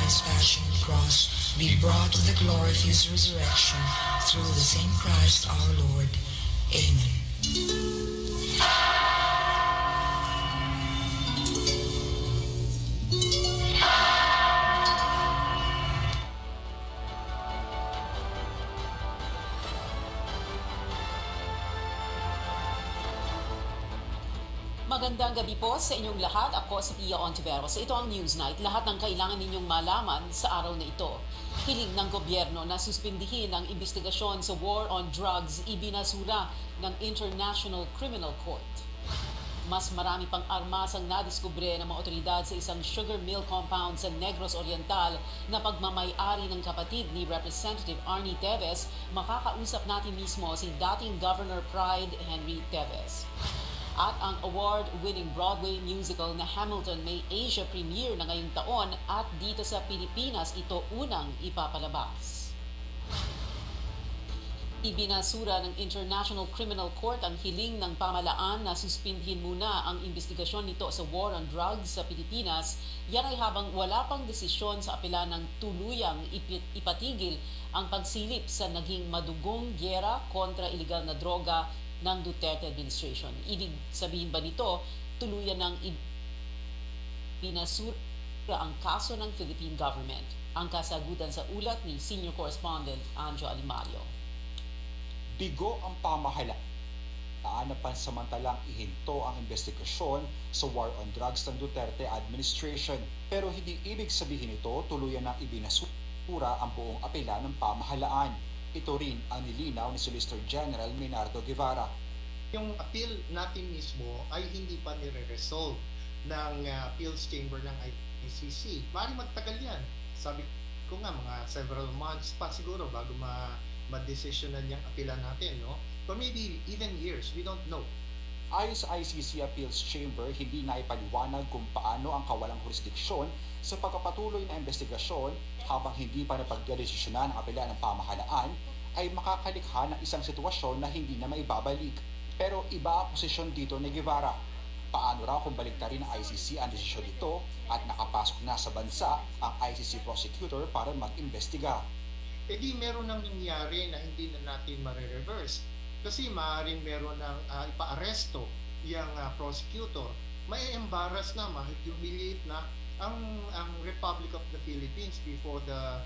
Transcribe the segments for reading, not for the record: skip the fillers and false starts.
his passion and cross, be brought to the glory of his resurrection, through the same Christ our Lord. Amen. Magandang gabi po sa inyong lahat. Ako si Pia Ontiveros. Ito ang News Night. Lahat ng kailangan ninyong malaman sa araw na ito. Hiling ng gobyerno na suspindihin ang investigasyon sa war on drugs ibinasura ng International Criminal Court. Mas marami pang armas ang nadiskubre ng mga otoridad sa isang sugar mill compound sa Negros Oriental na pagmamay-ari ng kapatid ni Representative Arnie Teves. Makakausap natin mismo si dating Governor Pride Henry Teves. At ang award-winning Broadway musical na Hamilton may Asia premiere na ngayong taon at dito sa Pilipinas ito unang ipapalabas. Ibinasura ng International Criminal Court ang hiling ng pamahalaan na suspindihin muna ang investigasyon nito sa war on drugs sa Pilipinas. Yan ay habang wala pang desisyon sa apela ng tuluyang ipatigil ang pagsilip sa naging madugong gyera kontra iligal na droga ng Duterte administration. Ibig sabihin ba nito, tuluyan ng binasura ang kaso ng Philippine government? Ang kasagutan sa ulat ni Senior Correspondent Anjo Alimario. Bigo ang pamahalaan na pansamantalang ihinto ang investigasyon sa war on drugs ng Duterte administration. Pero hindi ibig sabihin ito tuluyan ng ibinasura ang buong apela ng pamahalaan. Ito rin ang nilinaw ni Solicitor General Minardo Guevara. Yung appeal natin mismo ay hindi pa nire-resolve ng appeals chamber ng ICC. Maaaring magtagal yan. Sabi ko nga, mga several months pa siguro bago ma-decisionan yung appealan natin, no? Or maybe even years, we don't know. Ayon sa ICC Appeals Chamber, hindi na ipaliwanag kung paano ang kawalang jurisdiksyon sa pagpapatuloy na investigasyon habang hindi pa napagdedesisyonan ang apela ng pamahalaan ay makakalikha ng isang sitwasyon na hindi na maibabalik. Pero iba ang posisyon dito ni Guevara. Paano raw kung baliktarin ng ICC ang desisyon nito at nakapasok na sa bansa ang ICC prosecutor para mag-imbestiga? E di meron nang nangyari na hindi na natin mare-reverse. Kasi maaaring meron ng ipa-aresto yung prosecutor. May embarrass na, humiliate na ang Republic of the Philippines before the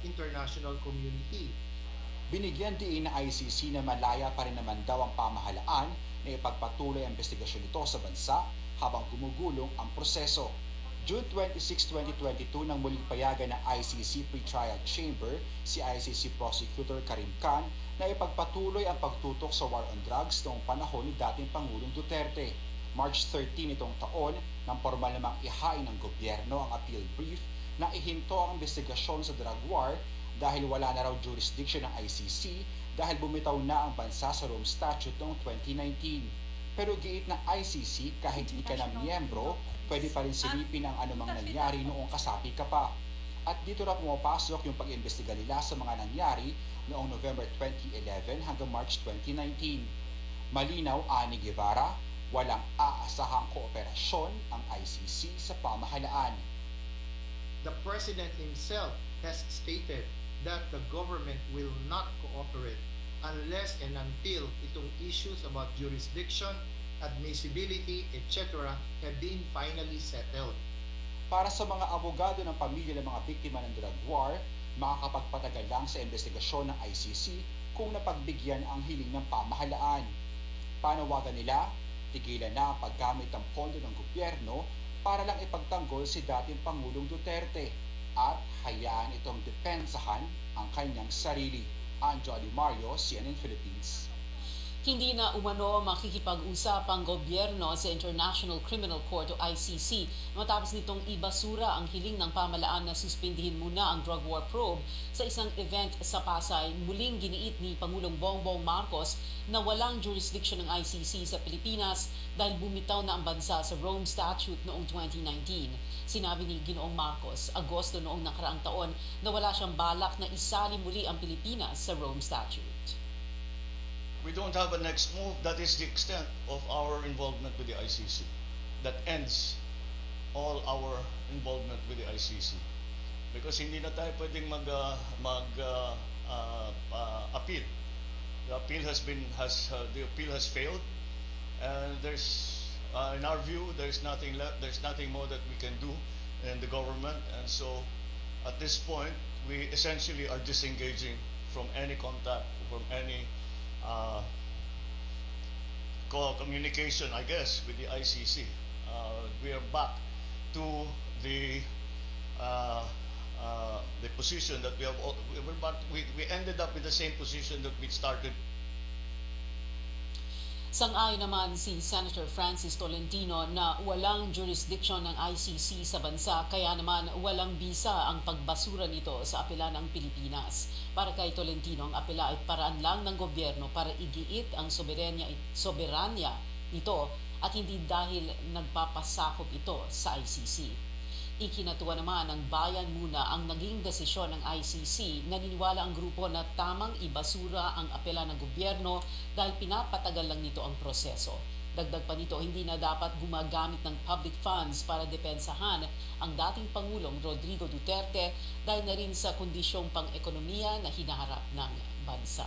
international community. Binigyan din ng ICC na malaya pa rin naman daw ang pamahalaan na ipagpatuloy ang investigasyon nito sa bansa habang gumugulong ang proseso. June 26, 2022 nang muling payagan ng ICC Pre-Trial Chamber si ICC Prosecutor Karim Khan na ipagpatuloy ang pagtutok sa war on drugs noong panahon ni dating Pangulong Duterte. March 13 itong taon nang formal namang ihain ng gobyerno ang appeal brief na ihinto ang investigasyon sa drug war dahil wala na raw jurisdiction ng ICC dahil bumitaw na ang bansa sa Rome Statute noong 2019. Pero giit ng ICC kahit hindi ka na miyembro, pwede pa rin silipin ang anumang nangyari noong kasapi ka pa. At dito na pumapasok yung pag-imbestiga nila sa mga nangyari noong November 2011 hanggang March 2019. Malinaw, ani Guevara, walang aasahang kooperasyon ang ICC sa pamahalaan. The President himself has stated that the government will not cooperate unless and until itong issues about jurisdiction, admissibility, etc. have been finally settled. Para sa mga abogado ng pamilya ng mga biktima ng drug war, makakapagpatagal lang sa investigasyon ng ICC kung napagbigyan ang hiling ng pamahalaan. Panawagan nila, tigilan na ang paggamit ng pondo ng gobyerno para lang ipagtanggol si dating Pangulong Duterte at hayaan itong depensahan ang kanyang sarili. Anjo Alimario, CNN Philippines. Hindi na umano makikipag-usap ang gobyerno sa International Criminal Court o ICC matapos nitong ibasura ang hiling ng pamahalaan na suspindihin muna ang drug war probe sa isang event sa Pasay. Muling giniit ni Pangulong Bongbong Marcos na walang jurisdiction ng ICC sa Pilipinas dahil bumitaw na ang bansa sa Rome Statute noong 2019. Sinabi ni Ginoong Marcos, Agosto noong nakaraang taon, na wala siyang balak na isali muli ang Pilipinas sa Rome Statute. We don't have a next move. That is the extent of our involvement with the ICC. That ends all our involvement with the ICC. because hindi na tayo pwedeng appeal. The appeal has failed, and in our view, there's nothing left. There's nothing more that we can do in the government, and so at this point, we essentially are disengaging from any contact, from any communication, I guess, with the ICC. We are back to the position that we ended up with the same position that we started. Sang-ayon naman si Senator Francis Tolentino na walang jurisdiction ng ICC sa bansa kaya naman walang bisa ang pagbasura nito sa apela ng Pilipinas. Para kay Tolentino, ang apela ay paraan lang ng gobyerno para igiit ang soberanya nito at hindi dahil nagpapasakop ito sa ICC. Ikinatuwa naman ng bayan muna ang naging desisyon ng ICC. Naniniwala ang grupo na tamang ibasura ang apela ng gobyerno dahil pinapatagal lang nito ang proseso. Dagdag pa nito, hindi na dapat gumagamit ng public funds para depensahan ang dating Pangulong Rodrigo Duterte dahil na rin sa kondisyong pang-ekonomiya na hinaharap ng bansa.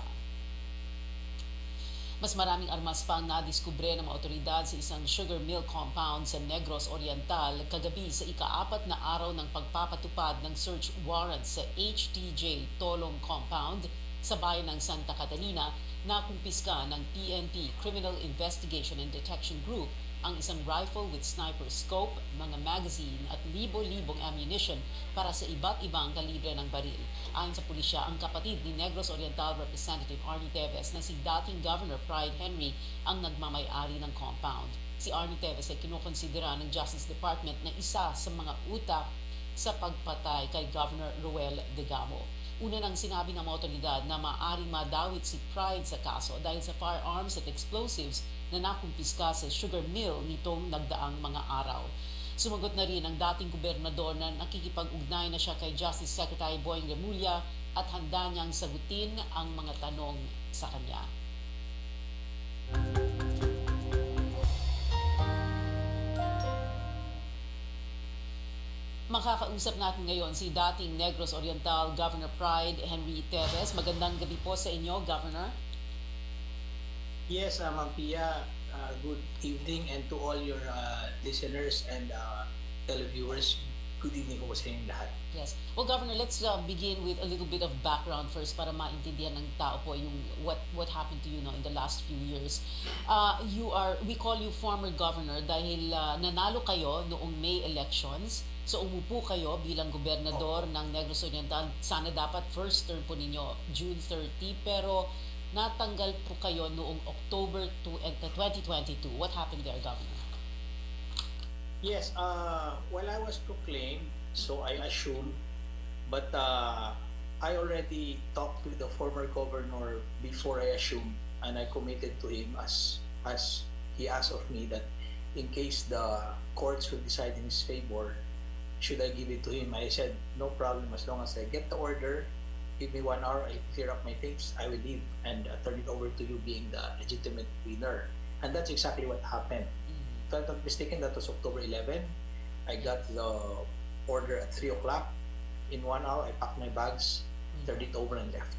Mas maraming armas pang nadiskubre ng mga otoridad sa isang sugar mill compound sa Negros Oriental kagabi sa ika-4 na araw ng pagpapatupad ng search warrant sa HTJ Tolong Compound sa bayan ng Santa Catalina na kumpiska ng PNP Criminal Investigation and Detection Group ang isang rifle with sniper scope, mga magazine at libo-libong ammunition para sa iba't ibang kalibre ng baril. Ayon sa pulisya, ang kapatid ni Negros Oriental Representative Arnie Teves na si dating Governor Pride Henry ang nagmamay-ari ng compound. Si Arnie Teves ay kinukonsidera ng Justice Department na isa sa mga utak sa pagpatay kay Governor Roel Degamo. Una nang sinabi ng mga otoridad na maaaring madawit si Pride sa kaso dahil sa firearms at explosives na nakumpiska sa sugar mill nitong nagdaang mga araw. Sumagot na rin ang dating gobernador na nakikipag-ugnay na siya kay Justice Secretary Boying Remulla at handa niyang sagutin ang mga tanong sa kanya. Makakausap natin ngayon si dating Negros Oriental Governor Pride Henry Teves. Magandang gabi po sa inyo, Governor. Yes, Ma'am Pia, good evening, and to all your listeners and televiewers, good evening po sa inyong lahat. Yes. Well, Governor, let's begin with a little bit of background first para maintindihan ng tao po yung what happened to you in the last few years. We call you former governor dahil nanalo kayo noong May elections. So umupo kayo bilang gobernador ng Negros Oriental. Sana dapat first term po ninyo June 30, pero natanggal po kayo noong October 2022. What happened there, Governor? Yes, while I was proclaimed, so I assumed, but I already talked with the former governor before I assumed, and I committed to him as he asked of me that in case the courts will decide in his favor, should I give it to him? I said, no problem, as long as I get the order, give me 1 hour, I clear up my things, I will leave and turn it over to you being the legitimate winner. And that's exactly what happened. If I'm not mistaken, that was October 11. I got the order at 3 o'clock. In 1 hour, I packed my bags, turned it over and left.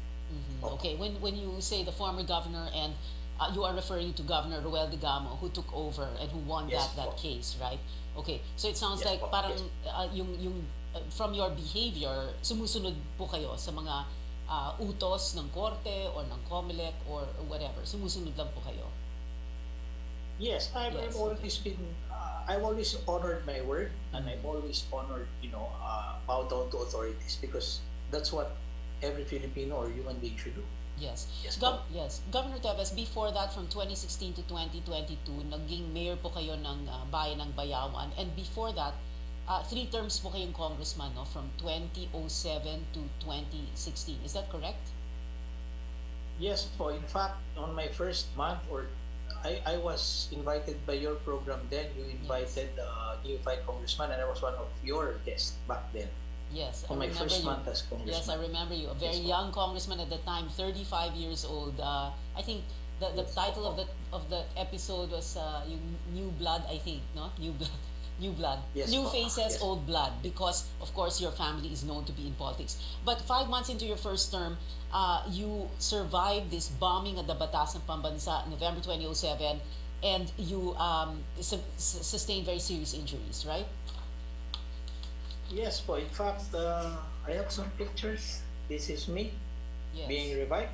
Okay, when you say the former governor, and you are referring to Governor Roel Degamo who took over and who won Yes, that case, right? Okay, so it sounds Yes, like po. parang Yes. yung from your behavior, sumusunod po kayo sa mga utos ng korte or ng COMELEC or whatever. Sumusunod lang po kayo. Yes, I've Yes, always been, I've always honored my word, and I've always honored, bow down to authorities, because that's what every Filipino or human being should do. Yes. Yes, po. Yes. Governor Teves, before that, from 2016 to 2022, naging mayor po kayo ng bayan ng Bayawan. And before that, 3 terms po kayong congressman, no? From 2007 to 2016. Is that correct? Yes po. In fact, on my first month, or I was invited by your program then. You invited the neophyte congressman, and I was one of your guests back then. Yes. On my first month as congressman. Yes, I remember you. A very Yes, po. young congressman at the time, 35 years old. I think the Yes, title po. of the episode was yung New Blood, I think, no? New Blood. New blood. Yes, New po. faces, Yes. old blood. Because, of course, your family is known to be in politics. But 5 months into your first term, you survived this bombing at the Batasan Pambansa, November 2007, and you sustained very serious injuries, right? Yes po. In fact, I have some pictures. This is me Yes. being revived.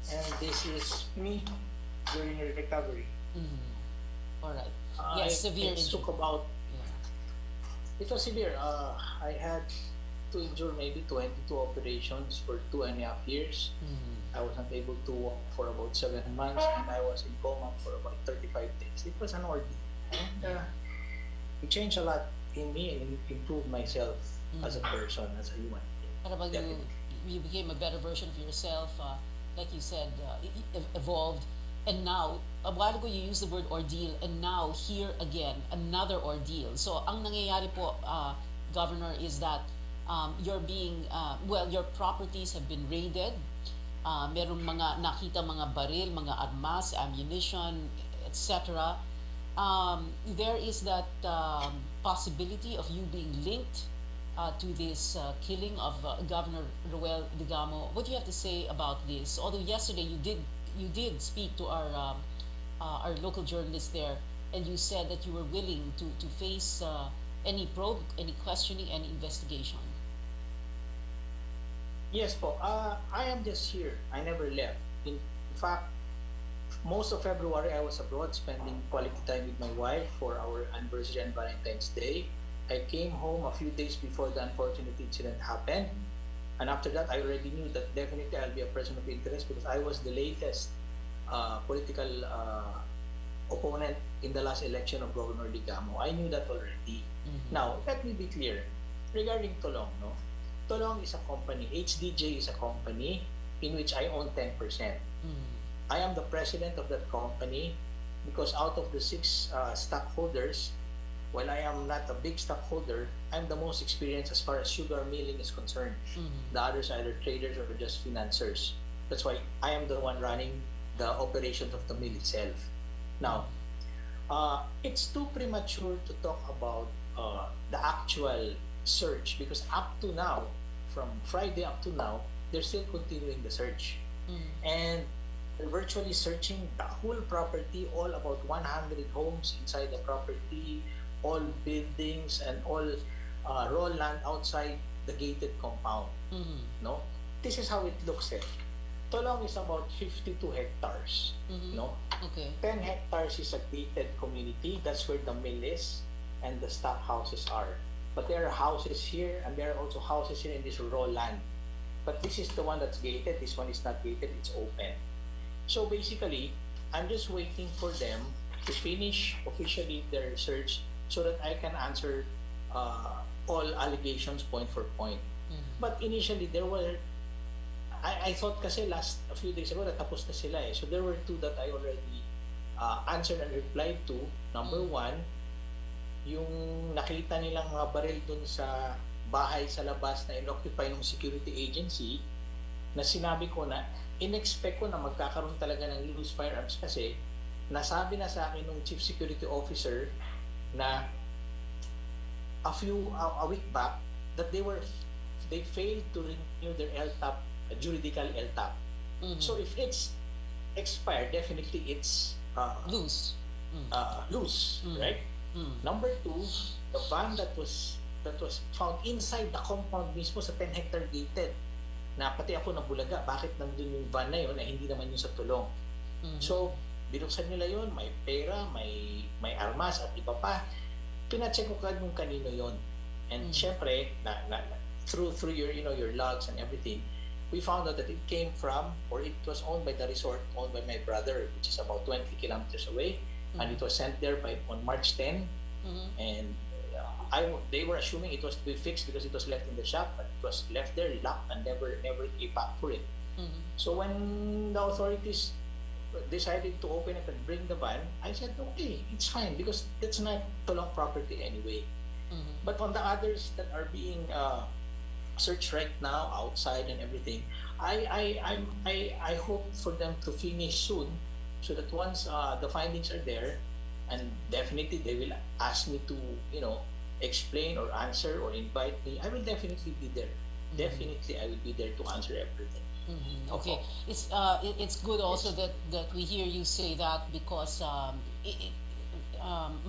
And this is me during recovery. All right. I- Yes, severe it injury. took about, Yeah. it was severe. I had to endure maybe 22 operations for 2.5 years. I was not able to walk for about 7 months, and I was in coma for about 35 days. It was an ordeal. And it changed a lot in me and improved myself as a person, as a human being. What about you? Definitely. You became a better version of yourself, like you said, evolved, and now a while ago you used the word ordeal, and now here again another ordeal. So ang nangyayari po, Governor, is that you're being your properties have been raided. Merong mga nakita mga baril, mga armas, ammunition, etc. There is that possibility of you being linked to this killing of Governor Roel Digamo. What do you have to say about this? Although yesterday you did speak to our local journalist there, and you said that you were willing to face any probe, any questioning, any investigation. Yes po. I am just here. I never left. In fact, most of February I was abroad spending quality time with my wife for our anniversary and Valentine's Day. I came home a few days before the unfortunate incident happened. And after that, I already knew that definitely I'll be a person of interest because I was the latest political opponent in the last election of Governor Digamo. I knew that already. Now, let me be clear. Regarding Tolong, no? Tolong is a company. HDJ is a company in which I own 10%. I am the president of that company because out of the 6 stockholders, while I am not a big stockholder, I'm the most experienced as far as sugar milling is concerned. The others are either traders or just financiers. That's why I am the one running the operations of the mill itself. Now, it's too premature to talk about the actual search because up to now, from Friday up to now, they're still continuing the search. And they're virtually searching the whole property, all about 100 homes inside the property, all buildings and all raw land outside the gated compound. No, this is how it looks. Tolong is about 52 hectares. No, Okay. 10 hectares is a gated community. That's where the mill is and the stock houses are. But there are houses here and there are also houses here in this raw land. But this is the one that's gated. This one is not gated. It's open. So basically, I'm just waiting for them to finish officially their research so that I can answer all allegations point for point. But initially, there were, I thought kasi a few days ago, natapos na sila eh. So there were 2 that I already answered and replied to. Number 1, yung nakita nilang mga baril dun sa bahay sa labas na inoccupy ng security agency, na sinabi ko na in-expect ko na magkakaroon talaga ng loose firearms kasi nasabi na sa akin ng chief security officer na a week back that they failed to renew their LTAP, juridical LTAP. So if it's expired, definitely it's Loose. loose, right? Number 2, the van that was found inside the compound mismo sa 10 hectare gated, na pati ako nabulaga, bakit nandun yung van na yun na hindi naman yun sa Tulong. So, binuksan nila yun, may pera, may armas at iba pa. Pina-check ko kung kanino yun. And syempre, through your your logs and everything, we found out that it came from, or it was owned by the resort owned by my brother, which is about 20 kilometers away, and it was sent there on March 10. And they were assuming it was to be fixed because it was left in the shop, but it was left there locked and never came back for it. So when the authorities decided to open it and bring the van, I said, okay, it's fine because that's not Tolong property anyway. But on the others that are being searched right now outside and everything, I hope for them to finish soon so that once the findings are there, and definitely they will ask me to, explain or answer or invite me. I will definitely be there. Definitely, I will be there to answer everything. Okay, it's good also that we hear you say that because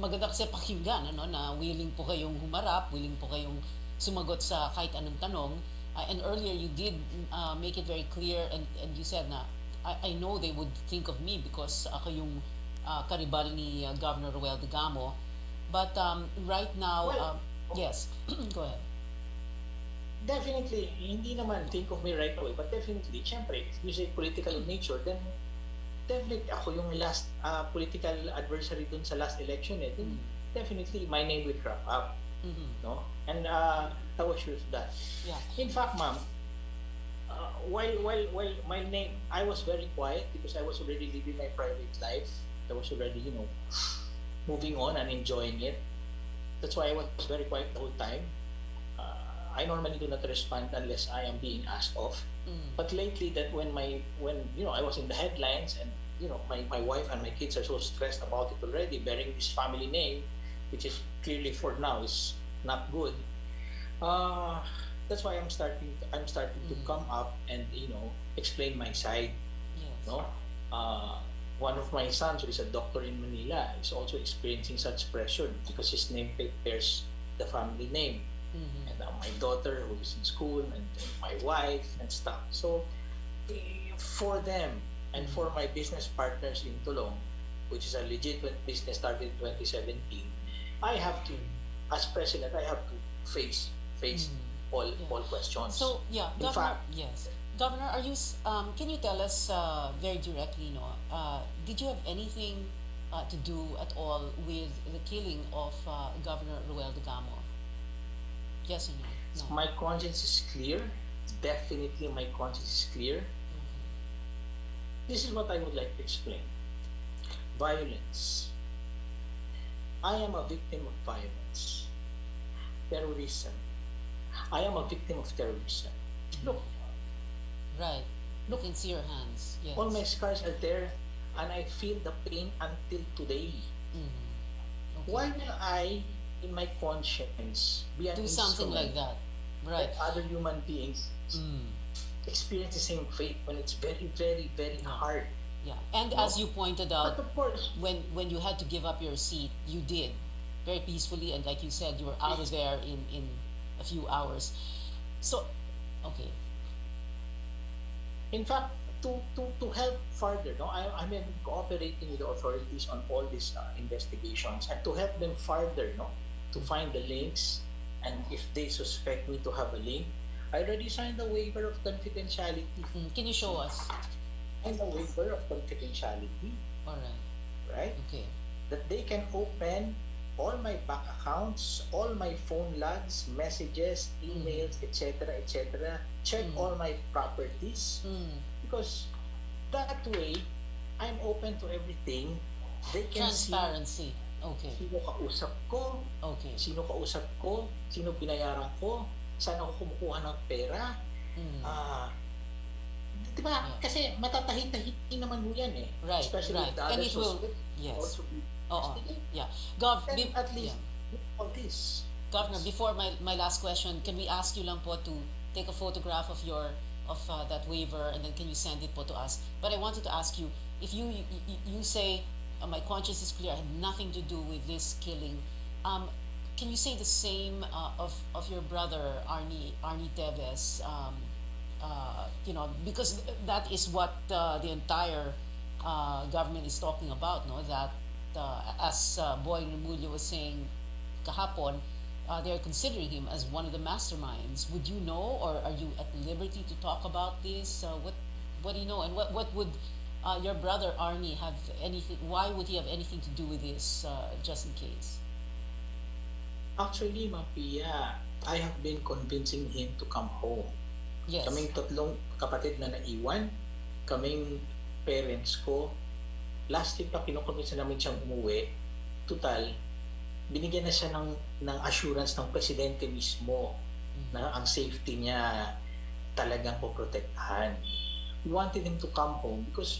maganda kasi pakinggan na willing po kayong humarap, willing po kayong sumagot sa kahit anong tanong. And earlier you did make it very clear and you said na I know they would think of me because ako yung karibal ni Governor Ruel de Gamo. But right now, Well, yes, go ahead. Definitely, hindi naman think of me right away, but definitely, syempre, if you say political nature, then definitely ako yung last political adversary dun sa last election then definitely my name will crop up. No? And I was sure of that. Yeah. In fact, ma'am, while my name, I was very quiet because I was already living my private life. I was already, moving on and enjoying it. That's why I was very quiet the whole time. I normally do not respond unless I am being asked off. But lately, that when I was in the headlines and my wife and my kids are so stressed about it already, bearing this family name, which is clearly for now is not good. That's why I'm starting to come up and explain my side. Yes. No, one of my sons, who is a doctor in Manila, is also experiencing such pressure because his name bears the family name. And my daughter who is in school and my wife and stuff. So for them and for my business partners in Tulong, which is a legitimate business started in 2017, I have to, as president, I have to face all questions. So yeah, In Governor. fact, Yes, Governor, are you? Can you tell us very directly? Did you have anything to do at all with the killing of Governor Ruel de Gamo? Yes or no? No. my conscience is clear. Definitely, my conscience is clear. This is what I would like to explain. Violence. I am a victim of violence. Terrorism. I am a victim of terrorism. Look, Right. Look. You can see your hands. Yes. all my scars are there and I feel the pain until today. Okay. Why will I, in my conscience, be an Do something like instrument that? Right. that other human beings experience the same fate when it's very, very, very hard? Yeah. And No. as you pointed But out, of course, when you had to give up your seat, you did very peacefully, and like you said, you were out of there in a few hours. So, okay. in fact, to help further, I'm cooperating with the authorities on all these investigations and to help them further, to find the links, and if they suspect me to have a link, I already signed a waiver of confidentiality. Can you show us? And a waiver of confidentiality, All right. right? Okay. That they can open all my bank accounts, all my phone logs, messages, emails, etc., check all my properties, because that way, I'm open to everything. They can see Transparency. Okay. sino kausap ko, Okay. sino binayaran ko, saan ako kumukuha ng pera. Di ba? Yeah. Kasi matatahi-tahi naman ho yan eh. Right, Especially right. with the And other it will- suspects. yes. Also be Oo. investigated. Yeah. Gov, Then at least, look all this. Governor, before my last question, can we ask you lang po to take a photograph of that waiver, and then can you send it po to us? But I wanted to ask you, if you say my conscience is clear, I had nothing to do with this killing. Can you say the same of your brother Arnie Teves? Because that is what the entire government is talking about, no? That as Boy Remulla was saying kahapon, they're considering him as one of the masterminds. Would you know, or are you at liberty to talk about this? What do you know, and what would your brother Arnie have anything? Why would he have anything to do with this? Just in case. Actually, Ma'am Pia, I have been convincing him to come home. Yes. Kaming tatlong kapatid na naiwan, kaming parents ko, last week pa kinukumbinsa namin siyang umuwi. Total, binigyan na siya ng assurance ng presidente mismo na ang safety niya talagang poprotektahan. We wanted him to come home because,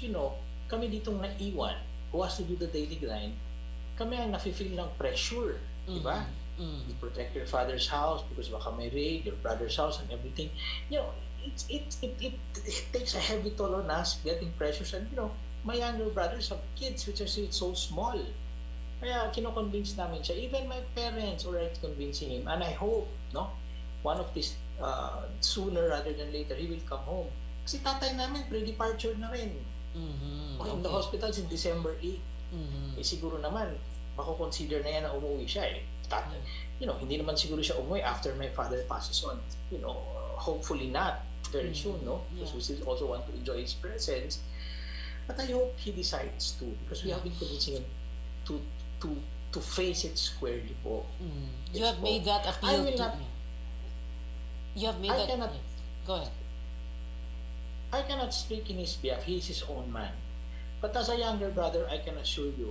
kami ditong naiwan who has to do the daily grind, kami ang nafe-feel ng pressure, di ba? You protect your father's house because baka may raid, your brother's house and everything. You know, it takes a heavy toll on us getting pressures, and you know, my younger brothers have kids which are still so small. Kaya kino-convince namin siya. Even my parents already convincing him, and I hope, no, one of these sooner rather than later he will come home. Kasi tatay namin pre-departure na rin. In the hospital since December 8. Eh siguro naman mako-consider na yan na umuwi siya eh. You know, hindi naman siguro siya umuwi after my father passes on. You know, hopefully not very soon, no? Because we still also want to enjoy his presence. But I hope he decides to, because we have been convincing him to face it squarely po. You have made that appeal to him. You have made that. Cannot, Go ahead. I cannot speak in his behalf. He is his own man. But as a younger brother, I can assure you,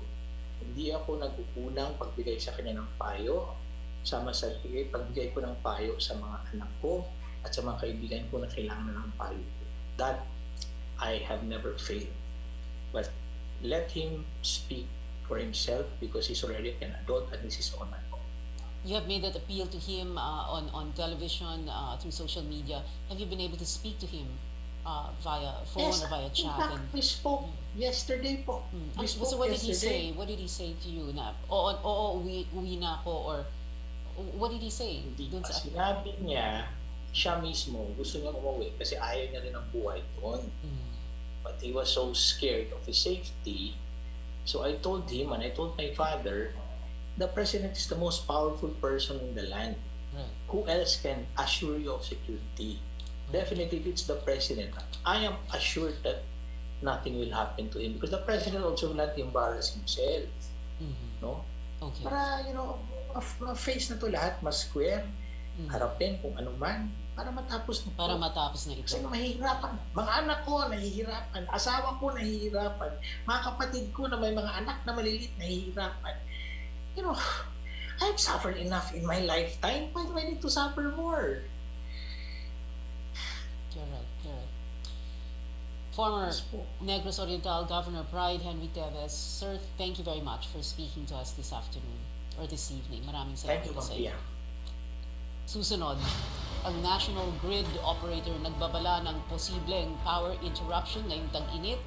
hindi ako nag-uunang pagbigay sa kanya ng payo, sama sa pagbigay ko ng payo sa mga anak ko at sa mga kaibigan ko na kailangan ng payo. That I have never failed. But let him speak for himself because he's already an adult and he's his own man. You have made that appeal to him on television, through social media. Have you been able to speak to him via phone or via chat? In fact, we spoke yesterday po. We spoke So what did he yesterday. say? What did he say to you na, uwi na ako, or what did he say? Hindi Dun pa. sa, Sinabi niya, siya mismo gusto niya umuwi kasi ayaw niya rin ang buhay doon. But he was so scared of his safety. So I told him and I told my father, the president is the most powerful person in the land. Right. Who else can assure you of security? Definitely, if it's the president, I am assured that nothing will happen to him because the president also will not embarrass himself. No? Okay. Para, you know, face na to lahat, mas square, harapin kung ano man, para matapos na to. Para matapos na ito. Kasi mahihirapan. Mga anak ko nahihirapan, asawa ko nahihirapan, mga kapatid ko na may mga anak na maliliit nahihirapan. You know, I've suffered enough in my lifetime. Why do I need to suffer more? You're right. Former Negros Oriental Governor Pride Henry Teves, sir, thank you very much for speaking to us this afternoon or this evening. Maraming Thank salamat you, sa iyo. Ma'am. Susunod, ang National Grid Operator nagbabala ng posibleng power interruption ngayong tag-init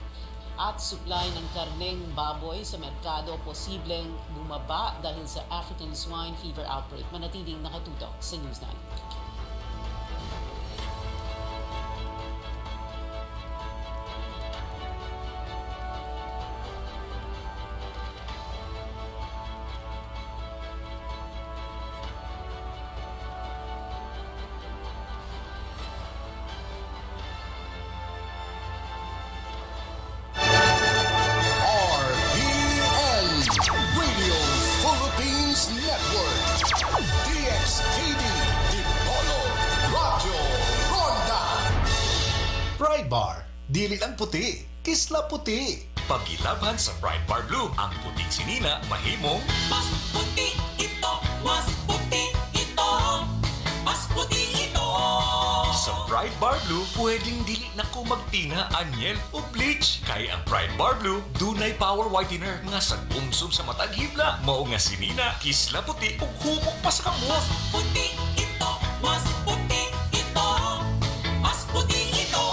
at supply ng karneng baboy sa merkado posibleng bumaba dahil sa African swine fever outbreak. Manatiling nakatutok sa News 9. RPN Radio Philippines Network DXKD Dipolog Radio Ronda Pride Bar, dili lang puti, kisla puti. Pagilabhan sa Pride Bar Blue, ang puting sinina mahimong Mas puti ito, mas puti ito, mas puti ito. sa Pride Bar Blue, pwedeng dili na ko magtina, anyel o bleach. Kaya ang Pride Bar Blue, dunay power whitener nga sagumsum sa matag hibla, mao nga sinina, kisla puti ug humok pa sa kamo. Mas puti ito, mas puti ito, mas puti ito.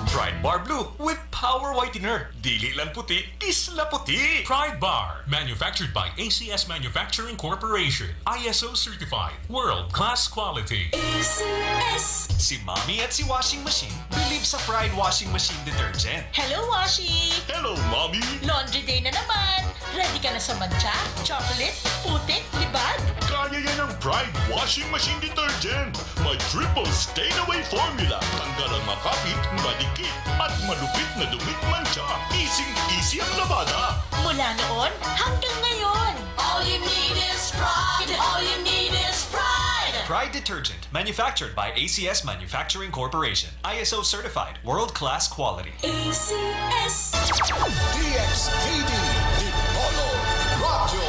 Pride Bar Blue with power whitener. Dili lang puti, kisla puti. Pride Bar, manufactured by ACS Manufacturing Corporation. ISO certified, world-class quality. ACS. Si Mommy at si Washing Machine believe sa Pride Washing Machine Detergent. Hello, Washi! Hello, Mommy! Laundry day na naman. Ready ka na sa mancha, chocolate, putik, libag? Kaya yan ang Pride Washing Machine Detergent. May triple stain-away formula. Tanggal ang makapit, madikit, at malupit na dumit mancha. Easy ang labada. Mula noon hanggang ngayon. All you need is pride. All you need is pride. Pride Detergent, manufactured by ACS Manufacturing Corporation. ISO certified, world-class quality. ACS. DXKD Dipolog Radio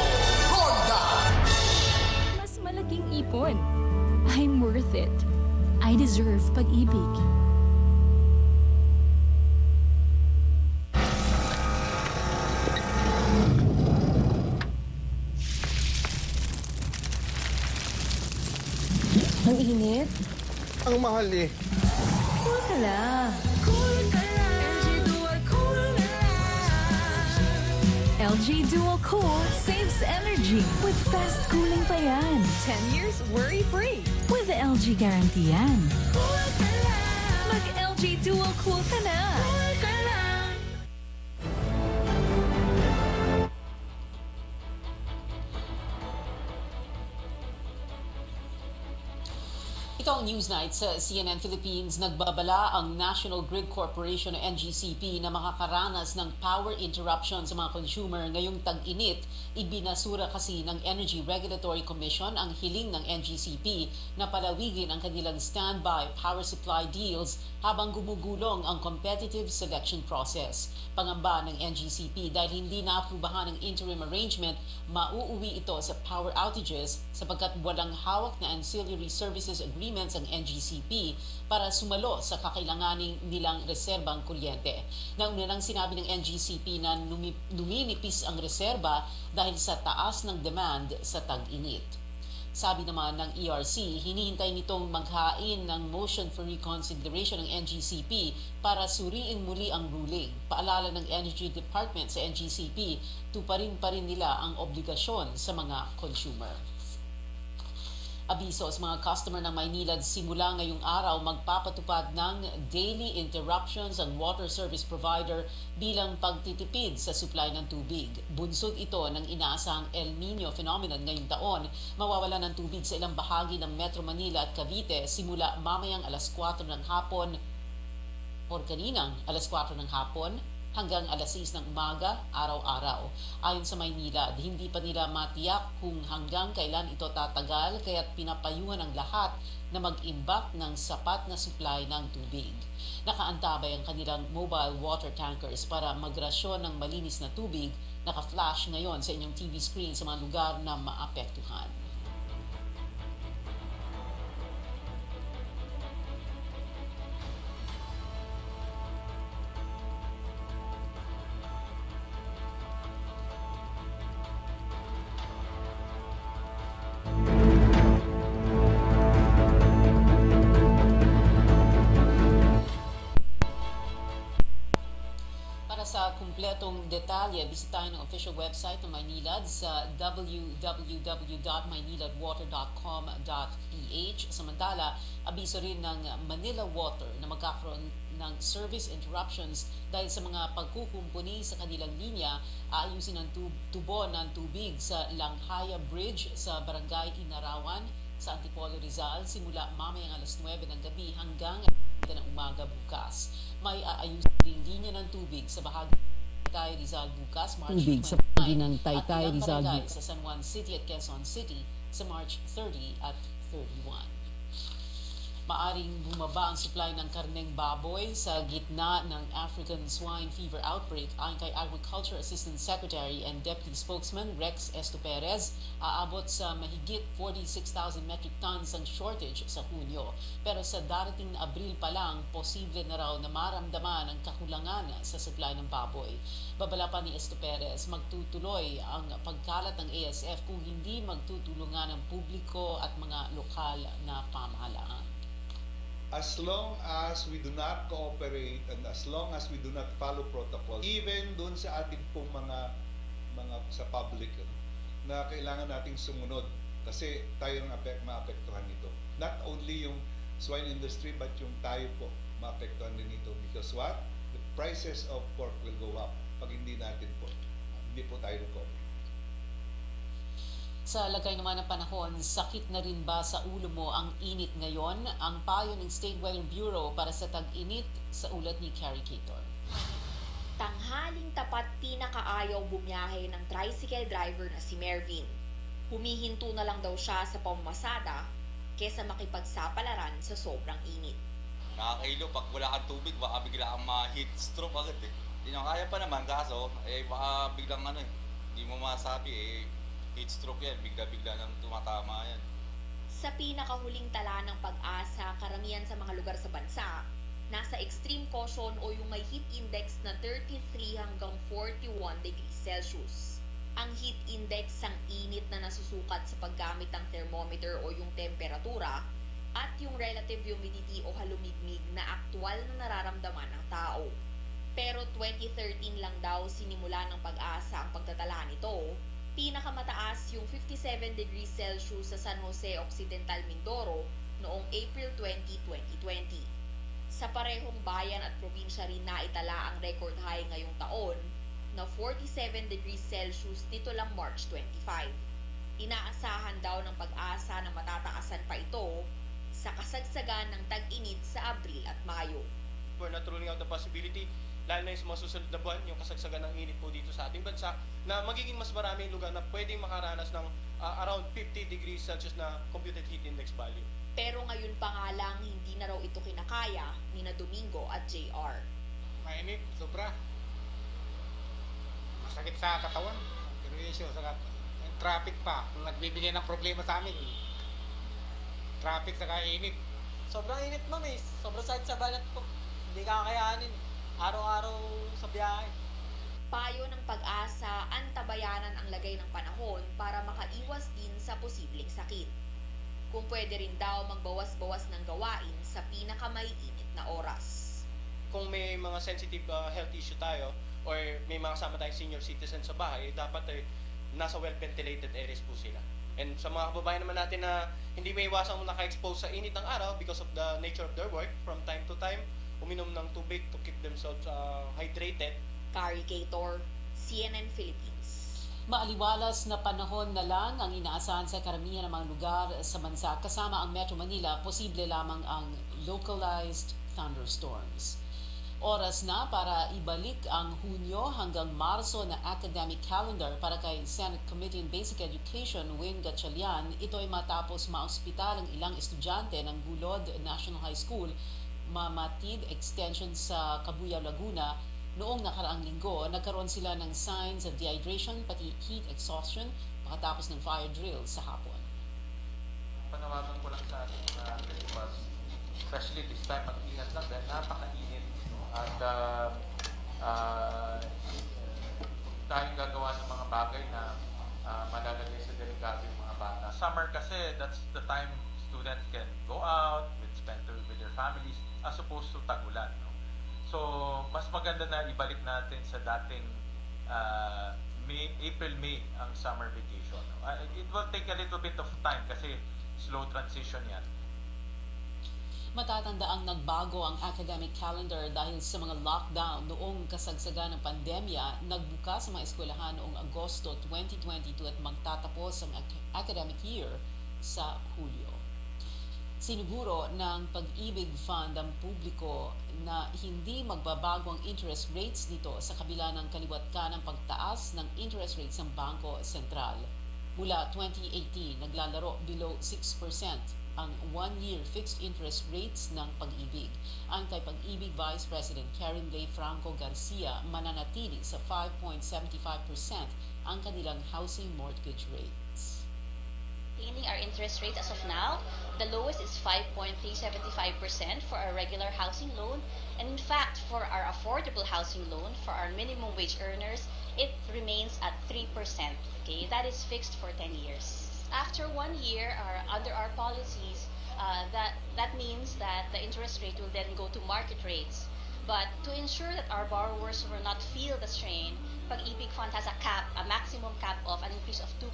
Ronda Mas malaking ipon. I'm worth it. I deserve pag-ibig. Ang init? Ang mahal eh. Cool ka lang. Cool ka lang. LG Dual Cool na lang. LG Dual Cool saves energy with fast cooling pa yan. 10 years worry-free with the LG guarantee yan. Cool ka lang. Mag-LG Dual Cool ka na. Cool ka lang. Ito ang Newsnight sa CNN Philippines. Nagbabala ang National Grid Corporation o NGCP na makakaranas ng power interruption sa mga consumer ngayong tag-init. Ibinasura kasi ng Energy Regulatory Commission ang hiling ng NGCP na palawigin ang kanilang standby power supply deals habang gumugulong ang competitive selection process. Pangamba ng NGCP dahil hindi naaprubahan ng interim arrangement, mauuwi ito sa power outages sapagkat walang hawak na ancillary services agreements ang NGCP para sumalo sa kakailanganing nilang reserbang kuryente. Nauna lang sinabi ng NGCP na numinipis ang reserba dahil sa taas ng demand sa tag-init. Sabi naman ng ERC, hinihintay nitong maghain ng motion for reconsideration ng NGCP para suriin muli ang ruling. Paalala ng Energy Department sa NGCP, tuparin pa rin nila ang obligasyon sa mga consumer. Abiso sa mga customer ng Maynilad, simula ngayong araw magpapatupad ng daily interruptions ang water service provider bilang pagtitipid sa supply ng tubig. Bunsod ito ng inaasahang El Nino phenomenon ngayong taon. Mawawala ng tubig sa ilang bahagi ng Metro Manila at Cavite simula mamayang alas 4 ng hapon o kaninang alas 4 ng hapon hanggang alas 6 ng umaga, araw-araw. Ayon sa Maynila, hindi pa nila matiyak kung hanggang kailan ito tatagal kaya't pinapayuhan ang lahat na mag-imbak ng sapat na supply ng tubig. Nakaantabay ang kanilang mobile water tankers para magrasyon ng malinis na tubig, naka-flash ngayon sa inyong TV screen sa mga lugar na maapektuhan. Sa kumpletong detalye, bisitahin ang official website ng Maynilad sa www.mayniladwater.com.ph. Samantala, abiso rin ng Manila Water na magkakaroon ng service interruptions dahil sa mga pagkukumpuni sa kanilang linya. Aayusin ang tubo ng tubig sa Langhaya Bridge sa Barangay Inarawan sa Antipolo, Rizal simula mamayang alas 9 ng gabi hanggang ng umaga bukas. May aayusin din linya ng tubig sa bahagi ng Taytay, Rizal bukas, March 29 ng Taytay, Rizal sa San Juan City at Quezon City sa March 30 at 31. Maaring bumaba ang supply ng karneng baboy sa gitna ng African swine fever outbreak. Ayon kay Agriculture Assistant Secretary and Deputy Spokesman Rex Estoperez, aabot sa mahigit 46,000 metric tons ang shortage sa Hunyo. Pero sa darating na Abril pa lang, posible na raw na maramdaman ang kakulangan sa supply ng baboy. Babala pa ni Estoperez, magtutuloy ang pagkalat ng ASF kung hindi magtutulungan ng publiko at mga lokal na pamahalaan. As long as we do not cooperate and as long as we do not follow protocol, even doon sa ating pong mga sa public na kailangan nating sumunod kasi tayo ang maapektuhan nito. Not only yung swine industry but yung tayo po maapektuhan din nito because what? The prices of pork will go up pag hindi po tayo cooperate. Sa lagay naman ng panahon, sakit na rin ba sa ulo mo ang init ngayon? Ang payo ng State Weather Bureau para sa tag-init sa ulat ni Carrie Cator. Tanghaling tapat pinakaayaw bumiyahe ng tricycle driver na si Mervin. Humihinto na lang daw siya sa pamamasada kesa makipagsapalaran sa sobrang init. Nakakahilo, pag wala kang tubig, baka bigla kang ma-heat stroke agad eh. Hindi nang kaya pa naman, kaso baka biglang hindi mo masabi heat stroke yan, bigla-bigla nang tumatama yan. Sa pinakahuling tala ng Pag-asa, karamihan sa mga lugar sa bansa, nasa extreme caution o yung may heat index na 33 hanggang 41 degrees Celsius. Ang heat index ang init na nasusukat sa paggamit ng thermometer o yung temperatura, yung relative humidity o halumigmig na aktwal na nararamdaman ng tao. Pero 2013 lang daw sinimula ng pag-asa ang pagtatala nito. Pinakamataas yung 57 degrees Celsius sa San Jose Occidental, Mindoro noong April 20, 2020. Sa parehong bayan at probinsya rin naitala ang record high ngayong taon na 47 degrees Celsius nito lang March 25. Inaasahan daw ng pag-asa na matataasan pa ito sa kasagsagan ng tag-init sa Abril at Mayo. We're not ruling out the possibility, lalo na yung sa mga susunod na buwan, yung kasagsagan ng init po dito sa ating bansa, na magiging mas maraming lugar na pwedeng makaranas ng around 50 degrees Celsius na computed heat index value. Pero ngayon pa nga lang, hindi na raw ito kinakaya ni na Domingo at JR. Mainit, sobra. Masakit sa katawan. Pero yung traffic pa, nagbibigay ng problema sa amin. Traffic sa init. Sobrang init, ma'am eh. Sobrang sakit sa balat ko. Hindi kakayanin. Araw-araw sa biyahe. Payo ng pag-asa, antabayanan ang lagay ng panahon para makaiwas din sa posibleng sakit. Kung pwede rin daw magbawas-bawas ng gawain sa pinakamaiinit na oras. Kung may mga sensitive health issue tayo or may mga kasama tayong senior citizen sa bahay, dapat nasa well-ventilated areas po sila. And sa mga kababayan naman natin na hindi may iwasang naka-expose sa init ng araw because of the nature of their work, from time to time, uminom ng tubig to keep themselves hydrated. Carrie Cator, CNN Philippines. Maaliwalas na panahon na lang ang inaasahan sa karamihan ng mga lugar sa bansa. Kasama ang Metro Manila, posible lamang ang localized thunderstorms. Oras na para ibalik ang Hunyo hanggang Marso na academic calendar para kay Senate Committee on Basic Education, Wayne Gatchalian. Ito ay matapos maospital ang ilang estudyante ng Gulod National High School, Mamatid Extension sa Cabuyao, Laguna. Noong nakaraang linggo, nagkaroon sila ng signs of dehydration pati heat exhaustion pagkatapos ng fire drill sa hapon. Panawagan ko lang sa ating principals, especially this time, mag-ingat lang dahil napakainit. At tayong gagawa ng mga bagay na malalagay sa delikado yung mga bata. Summer kasi, that's the time students can go out, spend with their families, as opposed to tag-ulan. No? So, mas maganda na ibalik natin sa dating April-May ang summer vacation. No? It will take a little bit of time kasi slow transition yan. Matatandaang nagbago ang academic calendar dahil sa mga lockdown noong kasagsagan ng pandemya. Nagbukas ang mga eskwelahan noong Agosto 2022 at magtatapos ang academic year sa Hulyo. Siniguro ng Pag-ibig Fund ang publiko na hindi magbabago ang interest rates dito sa kabila ng kaliwat kanang pagtaas ng interest rates ng Bangko Sentral. Mula 2018, naglalaro below 6% ang one-year fixed interest rates ng Pag-ibig. Ang kay Pag-ibig Vice President Karen Lay Franco Garcia, mananatili sa 5.75% ang kanilang housing mortgage rates. Maintaining our interest rate as of now, the lowest is 5.375% for our regular housing loan, and in fact, for our affordable housing loan, for our minimum wage earners, it remains at 3%. Okay, that is fixed for 10 years. After 1 year, under our policies, that means that the interest rate will then go to market rates. But to ensure that our borrowers will not feel the strain, Pag-ibig Fund has a maximum cap of an increase of 2%.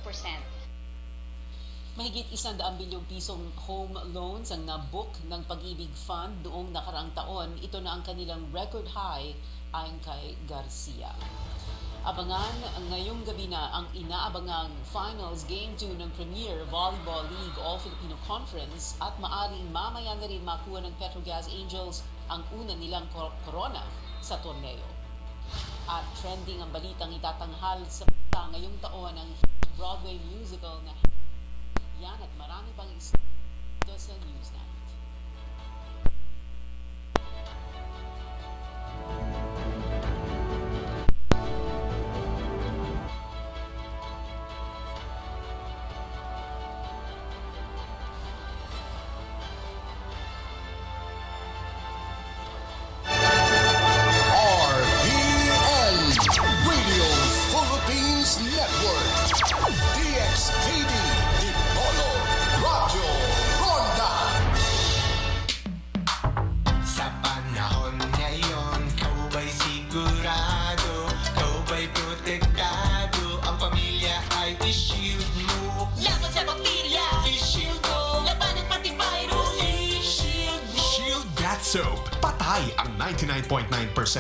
Mahigit 100 bilyong pisong home loans ang nabook ng Pag-ibig Fund noong nakaraang taon. Ito na ang kanilang record high ayon kay Garcia. Abangan ngayong gabi na ang inaabangang Finals Game 2 ng Premier Volleyball League All-Filipino Conference at maaring mamaya na rin makuha ng Petrogas Angels ang una nilang korona sa torneo. At trending ang balitang itatanghal sa ngayong taon ang Broadway musical na yan at marami pang istorya sa Newsnight. RPN Radio Philippines Network. DXKD Dipolog Radio Ronda. Soap. Patay ang 99.9%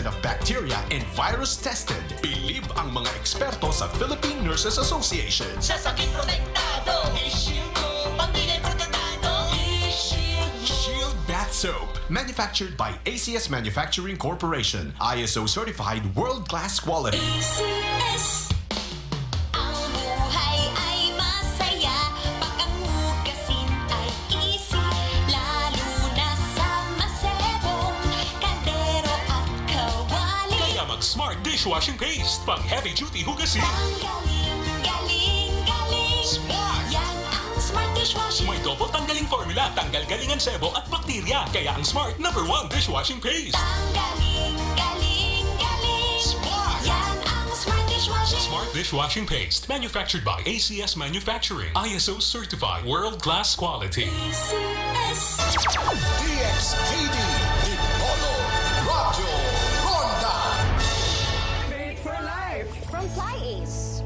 of bacteria and virus tested. Believe ang mga eksperto sa Philippine Nurses Association. Sa sakit protektado, i-shield mo. Pamilya protektado, i-shield mo. Shield Bath Soap. Manufactured by ACS Manufacturing Corporation. ISO certified world-class quality. ACS. Ang buhay ay masaya pag ang hugasin ay easy, lalo na sa masebong kaldero at kawali. Kaya mag-Smart Dishwashing Paste. Pang heavy-duty hugasin. Ang galing, galing, galing. Smart! Yan ang Smart Dishwashing. May double tanggaling formula. Tanggal galing ang sebo at bakterya. Kaya ang Smart #1 Dishwashing Paste. Ang galing, galing, galing. Smart! Yan ang Smart Dishwashing. Smart Dishwashing Paste. Manufactured by ACS Manufacturing. ISO certified world-class quality. ACS. DXKD, Dipolog, Radyo Ronda. Made for life from Fly-Ace.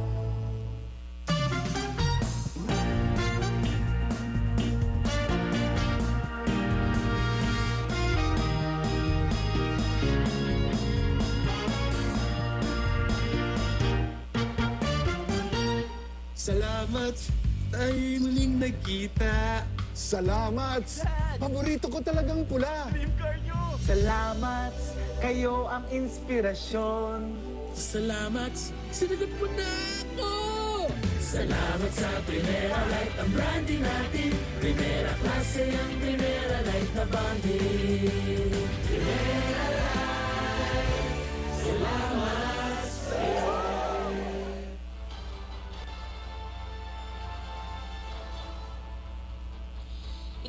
Salamat tayo muling nagkita. Salamat! Paborito ko talagang pula. Salamat, kayo ang inspirasyon. Salamat, sinagot mo na ako. Salamat sa Primera Light, ang branding natin. Primera klase ang Primera Light na bonding. Primera Light, salamat sa'yo.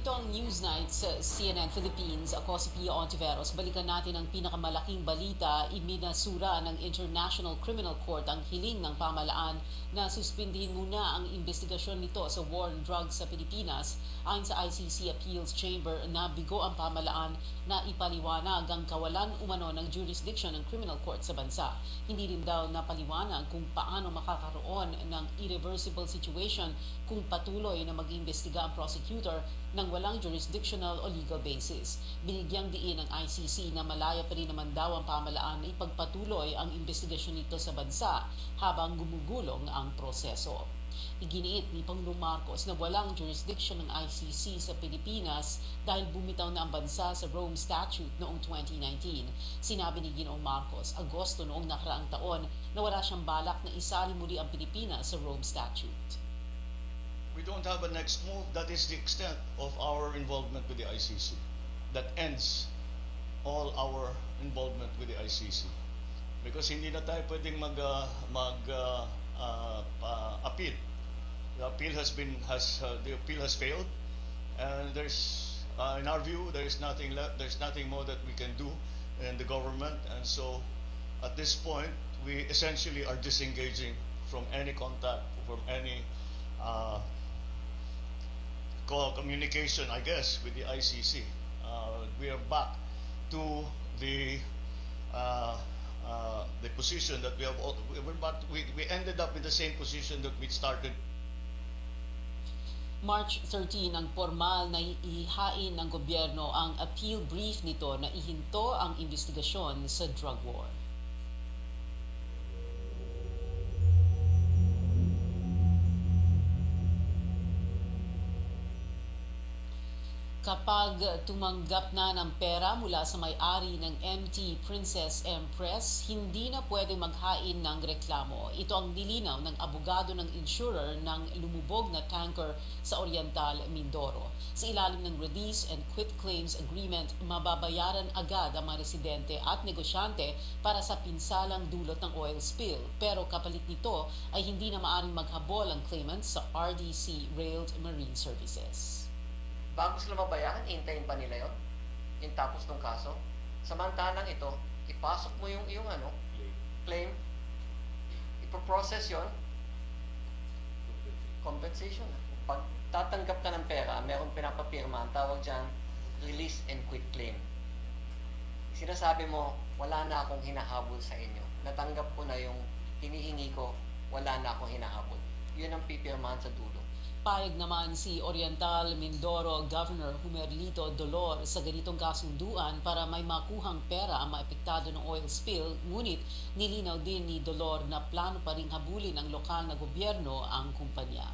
Ito ang Newsnight sa CNN Philippines. Ako si Pia Ontiveros. Balikan natin ang pinakamalaking balita. Iminasura ng International Criminal Court ang hiling ng pamahalaan na suspindihin muna ang investigasyon nito sa war on drugs sa Pilipinas. Ayon sa ICC Appeals Chamber, nabigo ang pamahalaan na ipaliwanag ang kawalan umano ng jurisdiction ng criminal court sa bansa. Hindi rin daw napaliwanag kung paano makakaroon ng irreversible situation kung patuloy na mag-iimbestiga ang prosecutor ng walang jurisdictional o legal basis. Binigyang diin ng ICC na malaya pa rin naman daw ang pamahalaan na ipagpatuloy ang investigasyon nito sa bansa habang gumugulong ang proseso. Iginiit ni Pangulong Marcos na walang jurisdiction ng ICC sa Pilipinas dahil bumitaw na ang bansa sa Rome Statute noong 2019. Sinabi ni Ginoong Marcos, Agosto noong nakaraang taon, na wala siyang balak na isali muli ang Pilipinas sa Rome Statute. We don't have a next move. That is the extent of our involvement with the ICC. That ends all our involvement with the ICC. Because hindi na tayo pwedeng appeal. The appeal has failed, and there's in our view there is nothing left. There's nothing more that we can do in the government, and so at this point we essentially are disengaging from any contact, from any communication, I guess, with the ICC. We are back to the position that we ended up in the same position that we started. March 13 ang formal na ihain ng gobyerno ang appeal brief nito na ihinto ang investigasyon sa drug war. Kapag tumanggap na ng pera mula sa may-ari ng MT Princess Empress, hindi na pwede maghain ng reklamo. Ito ang nilinaw ng abogado ng insurer ng lumubog na tanker sa Oriental, Mindoro. Sa ilalim ng Release and Quit Claims Agreement, mababayaran agad ang mga residente at negosyante para sa pinsalang dulot ng oil spill. Pero kapalit nito ay hindi na maaaring maghabol ang claimants sa RDC Railed Marine Services. Bago sila mabayaran, hintayin pa nila yon, yung tapos ng kaso. Samantalang ito, ipasok mo yung claim, ipoprocess yon, compensation. Pag tatanggap ka ng pera, meron pinapapirma, ang tawag dyan, release and quit claim. Sinasabi mo, wala na akong hinahabol sa inyo. Natanggap ko na yung hinihingi ko, wala na akong hinahabol. Yun ang pipirmahan sa dulo. Payag naman si Oriental Mindoro Governor Humerlito Dolor sa ganitong kasunduan para may makuhang pera ang maepektado ng oil spill, ngunit nilinaw din ni Dolor na plano pa ring habulin ng lokal na gobyerno ang kumpanya.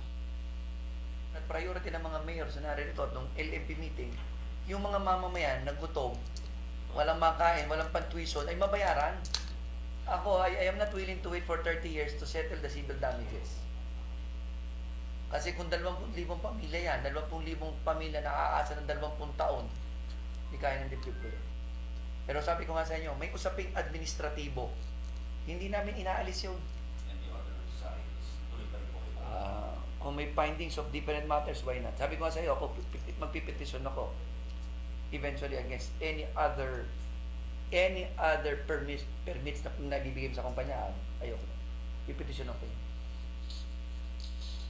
At priority ng mga mayor sa narito nung LMP meeting, yung mga mamamayan na gutom, walang makain, walang pantuition, ay mabayaran. Ako, I am not willing to wait for 30 years to settle the civil damages. Kasi kung 20,000 pamilya yan, 20,000 pamilya na aasa ng 20 taon, hindi kaya ng dibdib ko yun. Pero sabi ko nga sa inyo, may usaping administratibo. Hindi namin inaalis yun. Kung may findings of different matters, why not? Sabi ko nga sa iyo, ako magpipetisyon ako eventually against any other permits na nabibigay sa kumpanya. Ayoko na. Pipetisyon ako yun.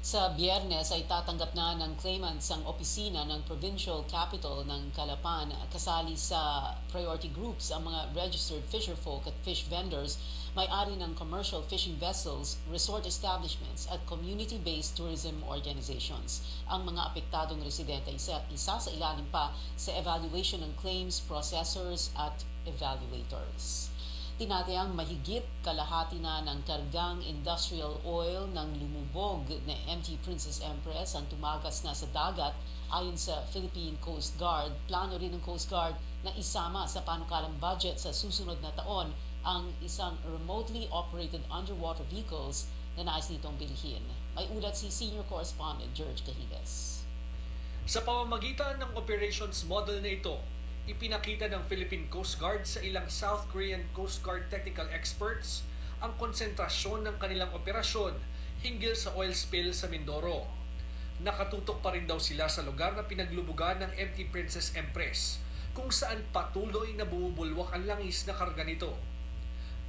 Sa Biyernes ay tatanggap na ng claimants ang opisina ng Provincial Capital ng Calapan. Kasali sa priority groups ang mga registered fisherfolk at fish vendors, may-ari ng commercial fishing vessels, resort establishments at community-based tourism organizations. Ang mga apektadong residente ay isa sa ilalim pa sa evaluation ng claims processors at evaluators. Tinatayang mahigit kalahati na ng kargang industrial oil ng lumubog na MT Princess Empress ang tumagas na sa dagat. Ayon sa Philippine Coast Guard, plano rin ng Coast Guard na isama sa panukalang budget sa susunod na taon ang isang remotely operated underwater vehicles na nais nitong bilhin. May ulat si Senior Correspondent George Cahiles. Sa pamamagitan ng operations model na ito, ipinakita ng Philippine Coast Guard sa ilang South Korean Coast Guard technical experts ang konsentrasyon ng kanilang operasyon hinggil sa oil spill sa Mindoro. Nakatutok pa rin daw sila sa lugar na pinaglubugan ng MT Princess Empress, kung saan patuloy na bumubulwak ang langis na karga nito.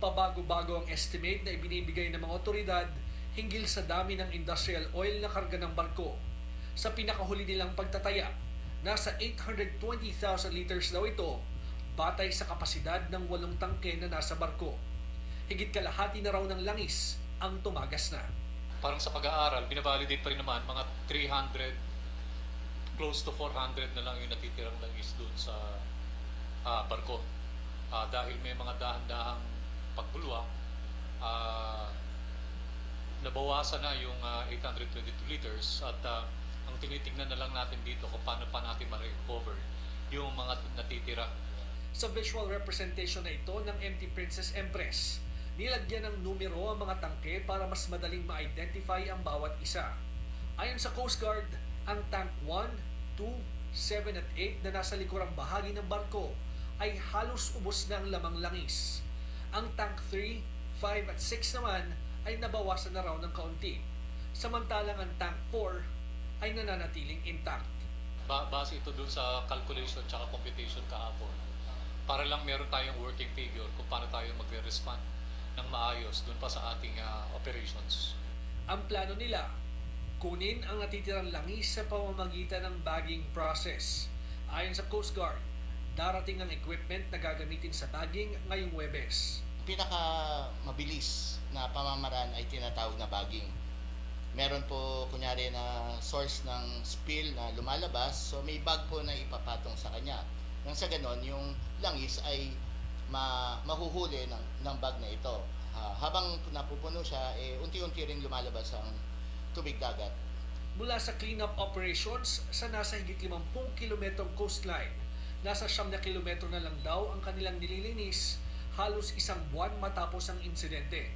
Pabago-bago ang estimate na ibinibigay ng mga otoridad hinggil sa dami ng industrial oil na karga ng barko. Sa pinakahuli nilang pagtataya, nasa 820,000 liters daw ito, batay sa kapasidad ng 8 tangke na nasa barko. Higit kalahati na raw ng langis ang tumagas na. Parang sa pag-aaral, binavalidate pa rin naman mga 300, close to 400 na lang yung natitirang langis doon sa barko. Dahil may mga dahan-dahang pagbulwak, nabawasan na yung 822 liters at ang tinitingnan na lang natin dito kung paano pa natin ma-recover yung mga natitira. Sa visual representation na ito ng MT Princess Empress, nilagyan ng numero ang mga tangke para mas madaling ma-identify ang bawat isa. Ayon sa Coast Guard, ang tank 1, 2, 7 at 8 na nasa likurang bahagi ng barko ay halos ubos na ang lamang langis. Ang tank 3, 5 at 6 naman ay nabawasan na raw ng kaunti. Samantalang ang tank 4 ay nananatiling intact. Base ito dun sa calculation at computation kahapon. Para lang meron tayong working figure kung paano tayo magre-respond ng maayos dun pa sa ating operations. Ang plano nila, kunin ang natitirang langis sa pamamagitan ng bagging process. Ayon sa Coast Guard, darating ang equipment na gagamitin sa bagging ngayong Huwebes. Pinaka-mabilis na pamamaraan ay tinatawag na bagging. Meron po kunyari na source ng spill na lumalabas, so may bag po na ipapatong sa kanya. Nang sa ganon, yung langis ay mahuhuli ng bag na ito. Habang napupuno siya, unti-unti rin lumalabas ang tubig dagat. Mula sa cleanup operations sa nasa higit 50 kilometrong coastline, nasa 9 kilometro na lang daw ang kanilang nililinis, halos isang buwan matapos ang insidente.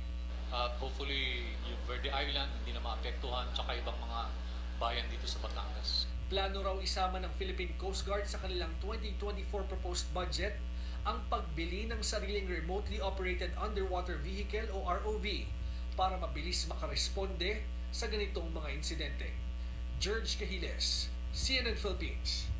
At hopefully yung Verde Island hindi na maapektuhan tsaka ibang mga bayan dito sa Batangas. Plano raw isama ng Philippine Coast Guard sa kanilang 2024 proposed budget ang pagbili ng sariling remotely operated underwater vehicle o ROV para mabilis makaresponde sa ganitong mga insidente. George Cahiles, CNN Philippines.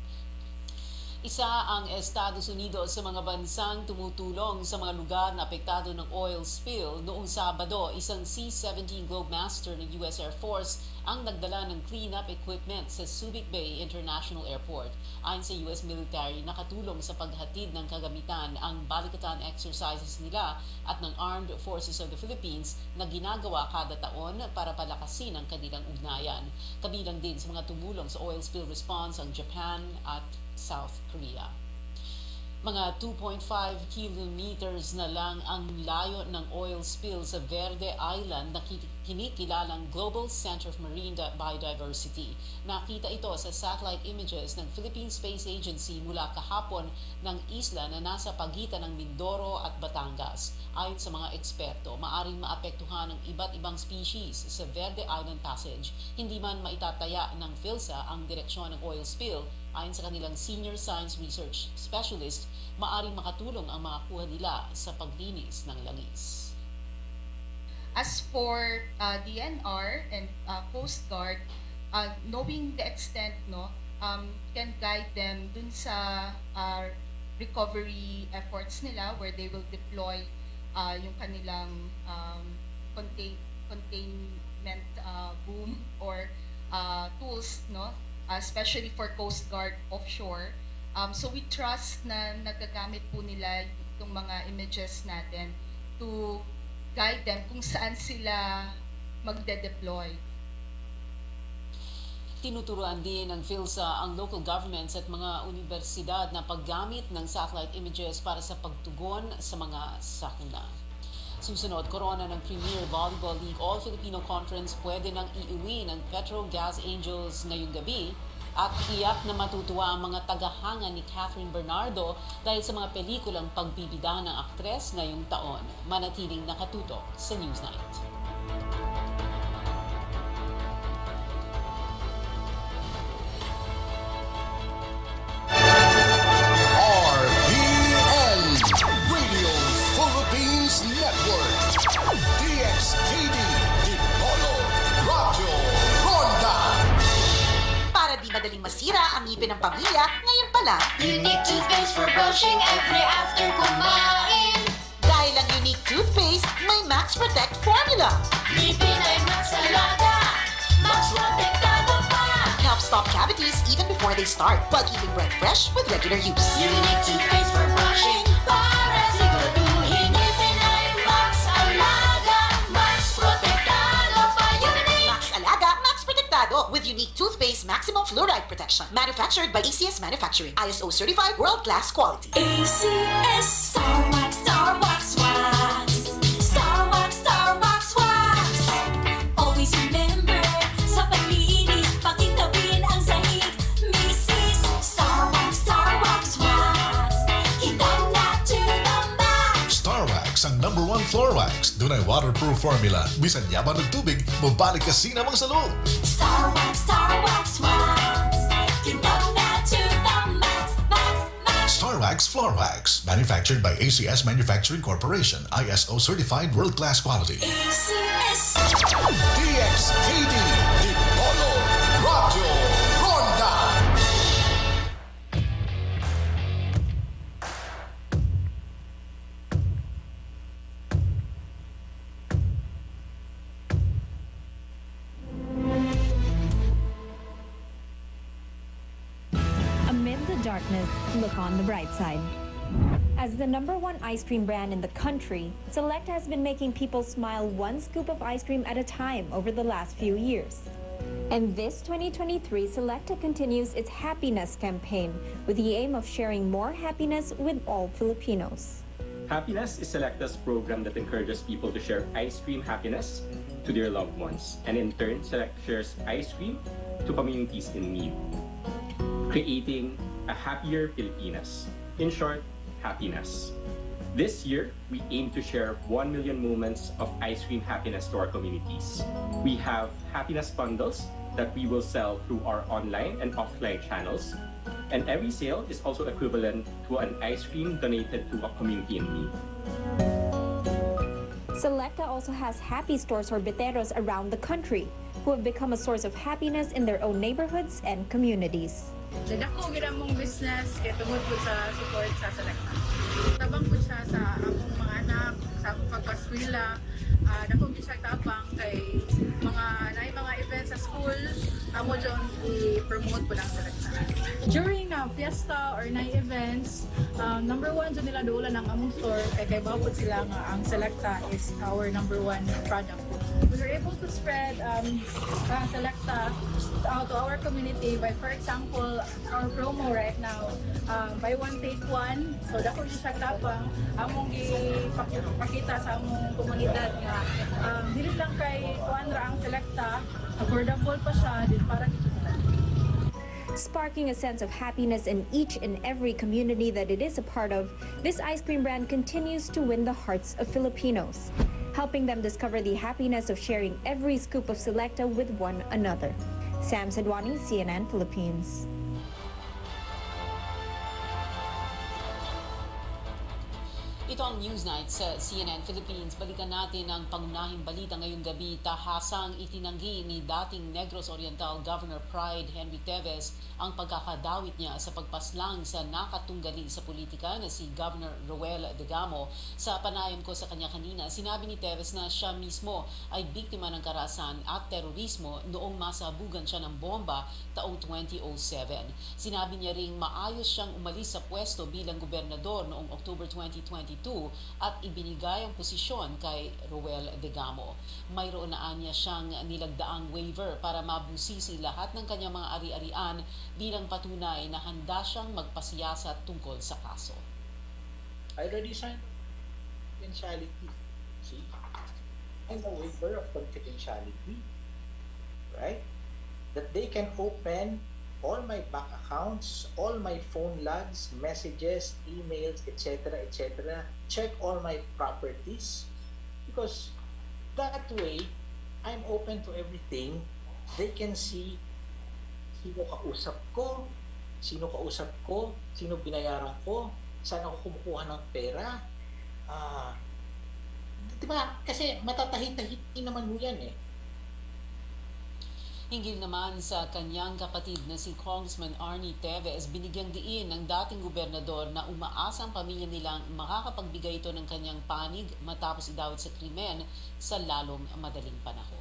Isa ang Estados Unidos sa mga bansang tumutulong sa mga lugar na apektado ng oil spill. Noong Sabado, isang C-17 Globemaster ng US Air Force ang nagdala ng cleanup equipment sa Subic Bay International Airport. Ayon sa US military, nakatulong sa paghatid ng kagamitan ang balikatan exercises nila at ng Armed Forces of the Philippines na ginagawa kada taon para palakasin ang kanilang ugnayan. Kabilang din sa mga tumulong sa oil spill response ang Japan at South Korea. Mga 2.5 kilometers na lang ang layo ng oil spill sa Verde Island na kinikilalang Global Center of Marine Biodiversity. Nakita ito sa satellite images ng Philippine Space Agency mula kahapon ng isla na nasa pagitan ng Mindoro at Batangas. Ayon sa mga eksperto, maaring maapektuhan ng iba't ibang species sa Verde Island Passage. Hindi man maitataya ng PhilSA ang direksyon ng oil spill. Ayon sa kanilang Senior Science Research Specialist, maaring makatulong ang mga kuha nila sa paglinis ng langis. As for DNR and Coast Guard, knowing the extent, can guide them dun sa recovery efforts nila where they will deploy yung kanilang containment boom or tools, especially for Coast Guard offshore. So we trust na nagagamit po nila itong mga images natin to guide them kung saan sila magde-deploy. Tinuturuan din ng PhilSA ang local governments at mga universidad na paggamit ng satellite images para sa pagtugon sa mga sakuna. Susunod, korona ng Premier Volleyball League All-Filipino Conference pwede nang iuwi ng Petro Gas Angels ngayong gabi at tiyak na matutuwa ang mga tagahanga ni Catherine Bernardo dahil sa mga pelikulang pagbibida ng aktres ngayong taon. Manatiling nakatutok sa Newsnight. RPN Radio Philippines Network DXKD Dipolog Radio Ronda. Para di madaling masira ang ngipin ng pamilya, ngayon pa lang, Unique toothpaste for brushing every after kumain. Dahil ang unique toothpaste, may Max Protect formula. Ngipin ay Max Alaga, Max Protektado pa. Helps stop cavities even before they start, while keeping breath fresh with regular use. Unique toothpaste for brushing, para siguraduhin ngipin ay Max Alaga, Max Protektado pa. Unique Max Alaga, Max Protectado with unique toothpaste maximum fluoride protection. Manufactured by ACS Manufacturing. ISO certified world-class quality. ACS Star Wax, Star Wax Wax. Star Wax, Star Wax Wax. Always remember, sa paglinis, pakitawin ang sahig. Mrs. Star Wax, Star Wax Wax. Kitang na to the max. Star Wax ang #1 floor wax. Dunay waterproof formula. Bisan yaman ng tubig, mabalik ka sinamang sa loob. Star Wax, Star Wax Wax. Kitang na to the max, max, max. Star Wax Floor Wax. Manufactured by ACS Manufacturing Corporation. ISO certified world-class quality. ACS. DXKD Dipolog Radio Ronda. Amid the darkness, look on the bright side. As the #1 ice cream brand in the country, Select has been making people smile one scoop of ice cream at a time over the last few years. And this 2023, Selecta continues its happiness campaign with the aim of sharing more happiness with all Filipinos. Happiness is Selecta's program that encourages people to share ice cream happiness to their loved ones. And in turn, Select shares ice cream to communities in need, creating a happier Pilipinas. In short, happiness. This year, we aim to share 1 million moments of ice cream happiness to our communities. We have happiness bundles that we will sell through our online and offline channels. And every sale is also equivalent to an ice cream donated to a community in need. Selecta also has happy stores or beteros around the country who have become a source of happiness in their own neighborhoods and communities. Dako gid among business kay tungod po sa support sa Selecta. Tabang po siya sa among mga anak, sa akong pagpaskwela. Dako gid siya tabang kay mga events sa school, amo dyan i-promote po lang Selecta. During fiesta or night events, number one dyan nila duulan ang among store kay bawod sila nga ang Selecta is our number one product. We were able to spread Selecta out to our community by, for example, our promo right now, buy one take one. So dako yung siya tapang among ipakita sa among komunidad nga dili lang kay kuan ra ang Selecta, affordable pa siya din para dito sa lahat. Sparking a sense of happiness in each and every community that it is a part of, this ice cream brand continues to win the hearts of Filipinos, helping them discover the happiness of sharing every scoop of Selecta with one another. Sam Sedwani, CNN Philippines. Ito ang Newsnight sa CNN Philippines. Balikan natin ang pangunahing balita ngayong gabi. Tahasang itinanggi ni dating Negros Oriental Governor Pride Henry Teves ang pagkakadawit niya sa pagpaslang sa nakatunggali sa politika na si Governor Roel Degamo. Sa panayam ko sa kanya kanina, sinabi ni Teves na siya mismo ay biktima ng karahasan at terorismo noong masabugan siya ng bomba taong 2007. Sinabi niya ring maayos siyang umalis sa pwesto bilang gobernador noong October 2022 at ibinigay ang posisyon kay Roel Degamo. Mayroon na niya siyang nilagdaang waiver para mabusisi lahat ng kanyang mga ari-arian bilang patunay na handa siyang magpasiyasat tungkol sa kaso. I already signed confidentiality. See? And a waiver of confidentiality. Right? That they can open all my bank accounts, all my phone logs, messages, emails, etc., etc. Check all my properties. Because that way, I'm open to everything. They can see sino kausap ko, sino binayaran ko, saan ako kumukuha ng pera. Diba? Kasi matatahi-tahi naman mo yan eh. Hinggil naman sa kanyang kapatid na si Congressman Arnie Teves, binigyang diin ng dating gobernador na umaasa ang pamilya nilang makakapagbigay ito ng kanyang panig matapos idawit sa krimen sa lalong madaling panahon.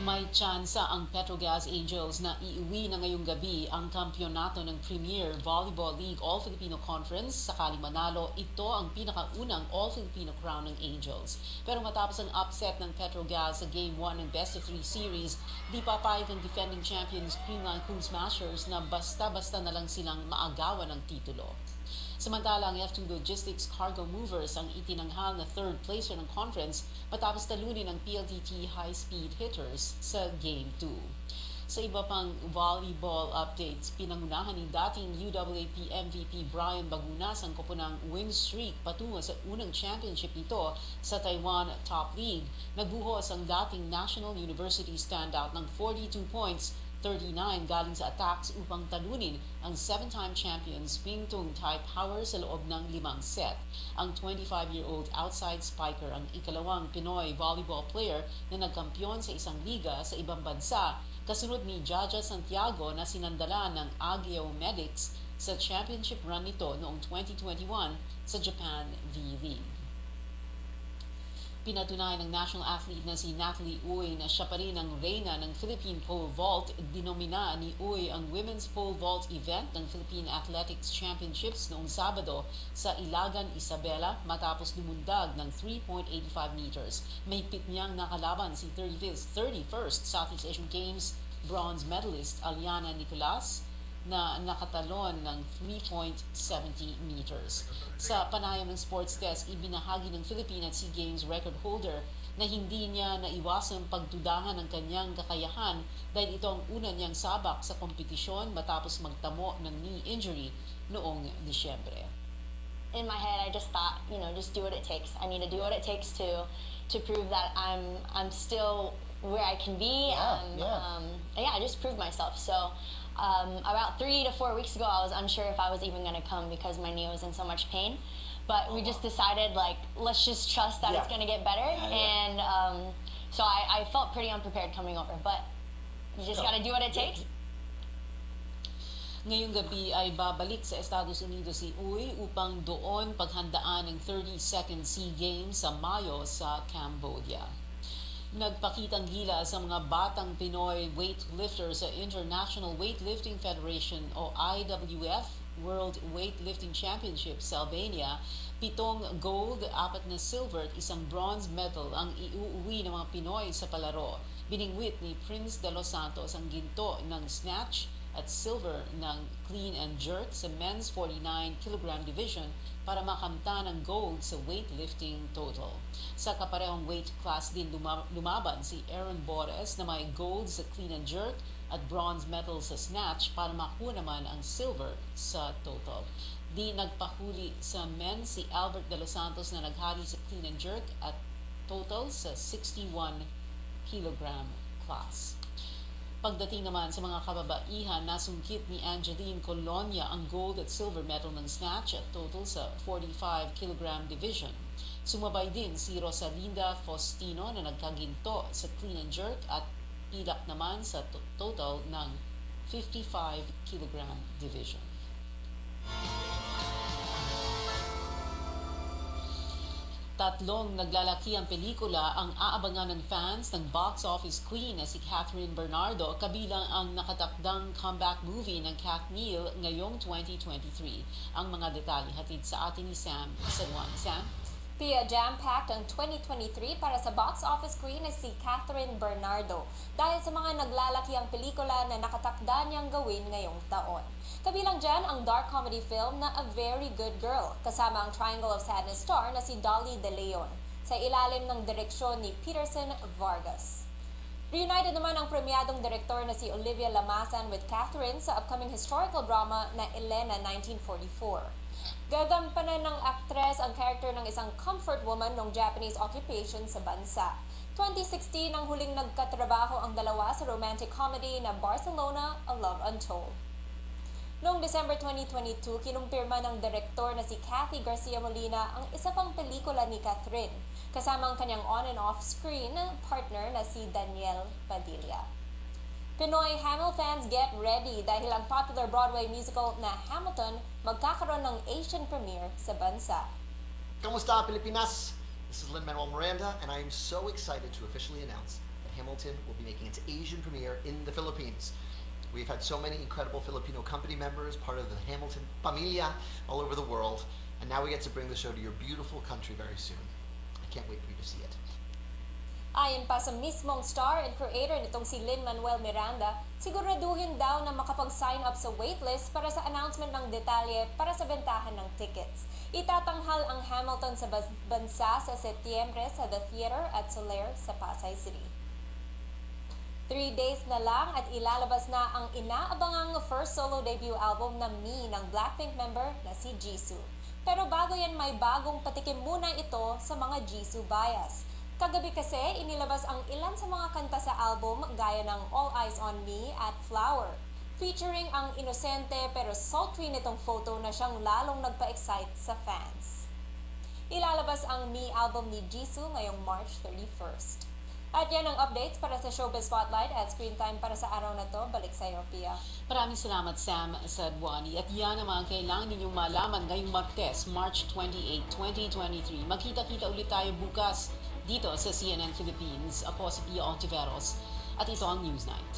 May tsansa ang Petrogas Angels na iuwi na ngayong gabi ang kampyonato ng Premier Volleyball League All-Filipino Conference. Sakali manalo, ito ang pinakaunang All-Filipino crown ng Angels. Pero matapos ang upset ng Petrogas sa Game 1 ng Best of 3 Series, di papayag ang defending champions Creamline Cool Smashers na basta-basta na lang silang maagawan ng titulo. Samantala, ang F2 Logistics Cargo Movers ang itinanghal na third placer ng conference matapos talunin ang PLDT High Speed Hitters sa Game 2. Sa iba pang volleyball updates, pinangunahan ni dating UAAP MVP Brian Bagunas ang koponang win streak patungo sa unang championship nito sa Taiwan Top League. Nagbuhos ang dating National University standout ng 42 points, 39 galing sa attacks upang talunin ang 7-time champions Pingtung Tai Power sa loob ng 5 set. Ang 25-year-old outside spiker ang ikalawang Pinoy volleyball player na nagkampiyon sa isang liga sa ibang bansa, kasunod ni Jaja Santiago na sinandalan ng Ageo Medics sa championship run nito noong 2021 sa Japan V-League. Pinatunayan ng national athlete na si Natalie Uy na siya pa rin ang reyna ng Philippine Pole Vault. Dinomina ni Uy ang Women's Pole Vault event ng Philippine Athletics Championships noong Sabado sa Ilagan, Isabela matapos lumundag ng 3.85 meters. Mahigpit niyang nakalaban si 31st Southeast Asian Games bronze medalist Aliana Nicolas na nakatalon ng 3.70 meters. Sa panayam ng sports desk, ibinahagi ng Philippine at SEA Games record holder na hindi niya naiwasang pagdudahan ng kanyang kakayahan dahil ito ang una niyang sabak sa kompetisyon matapos magtamo ng knee injury noong Disyembre. In my head, I just thought, just do what it takes. I need to do what it takes to prove that I'm still where I can be. I just proved myself. So about 3 to 4 weeks ago, I was unsure if I was even going to come because my knee was in so much pain. But we just decided, let's just trust that it's going to get better. And So I felt pretty unprepared coming over, but you just gotta do what it takes. Ngayong gabi ay babalik sa Estados Unidos si Uy upang doon paghandaan ng 32nd SEA Games sa Mayo sa Cambodia. Nagpakitang gila sa mga batang Pinoy weightlifters sa International Weightlifting Federation o IWF World Weightlifting Championship sa Albania. 7 gold, 4 na silver at 1 bronze medal ang iuuwi ng mga Pinoy sa palaro. Biningwit ni Prince de los Santos ang ginto ng snatch at silver ng clean and jerk sa men's 49 kg division para makamta ng gold sa weightlifting total. Sa kaparehong weight class din lumaban si Aaron Bores na may gold sa clean and jerk at bronze medal sa snatch para makuha naman ang silver sa total. Di nagpahuli sa men si Albert de los Santos na naghari sa clean and jerk at total sa 61 kg class. Pagdating naman sa mga kababaihan, nasungkit ni Angeline Colonia ang gold at silver medal ng snatch at total sa 45 kg division. Sumabay din si Rosalinda Faustino na nagkaginto sa clean and jerk at pilak naman sa total ng 55 kg division. Tatlong naglalaki ang pelikula ang aabangan ng fans ng box office queen na si Catherine Bernardo, kabilang ang nakatakdang comeback movie ng Kath Neal ngayong 2023. Ang mga detalye hatid sa atin ni Sam Saduan. Sam? Pia, jam-packed ang 2023 para sa box office queen na si Catherine Bernardo dahil sa mga naglalaki ang pelikula na nakatakda niyang gawin ngayong taon. Kabilang dyan ang dark comedy film na A Very Good Girl, kasama ang Triangle of Sadness star na si Dolly De Leon, sa ilalim ng direksyon ni Peterson Vargas. Reunited naman ang premiadong direktor na si Olivia Lamasan with Catherine sa upcoming historical drama na Elena 1944. Gagampanan ng aktres ang character ng isang comfort woman ng Japanese occupation sa bansa. 2016 ang huling nagkatrabaho ang dalawa sa romantic comedy na Barcelona, A Love Untold. Noong December 2022, kinumpirma ng direktor na si Cathy Garcia Molina ang isa pang pelikula ni Catherine, kasama ang kanyang on and off screen partner na si Daniel Padilla. Pinoy Hamil fans get ready dahil ang popular Broadway musical na Hamilton magkakaroon ng Asian premiere sa bansa. Kamusta Pilipinas? This is Lin-Manuel Miranda and I am so excited to officially announce that Hamilton will be making its Asian premiere in the Philippines. We've had so many incredible Filipino company members, part of the Hamilton Familia, all over the world, and now we get to bring the show to your beautiful country very soon. I can't wait for you to see it. Ayon pa sa mismong star and creator nitong si Lin-Manuel Miranda, siguraduhin daw na makapag-sign up sa waitlist para sa announcement ng detalye para sa bentahan ng tickets. Itatanghal ang Hamilton sa bansa sa Setyembre sa The Theater at Soler sa Pasay City. 3 days na lang at ilalabas na ang inaabangang first solo debut album na Me ng Blackpink member na si Jisoo. Pero bago yan, may bagong patikim muna ito sa mga Jisoo bias. Kagabi kasi, inilabas ang ilan sa mga kanta sa album gaya ng All Eyes on Me at Flower, featuring ang inosente pero sultry nitong photo na siyang lalong nagpa-excite sa fans. Ilalabas ang Me album ni Jisoo ngayong March 31st. At yan ang updates para sa Showbiz Spotlight at Screen Time para sa araw na to. Balik sa iyo, Pia. Maraming salamat, Sam Sadwani. At yan ang mga kailangan ninyong malaman ngayong Martes, March 28, 2023. Magkita-kita ulit tayo bukas dito sa CNN Philippines. Ako si Pia Ontiveros at ito ang Newsnight.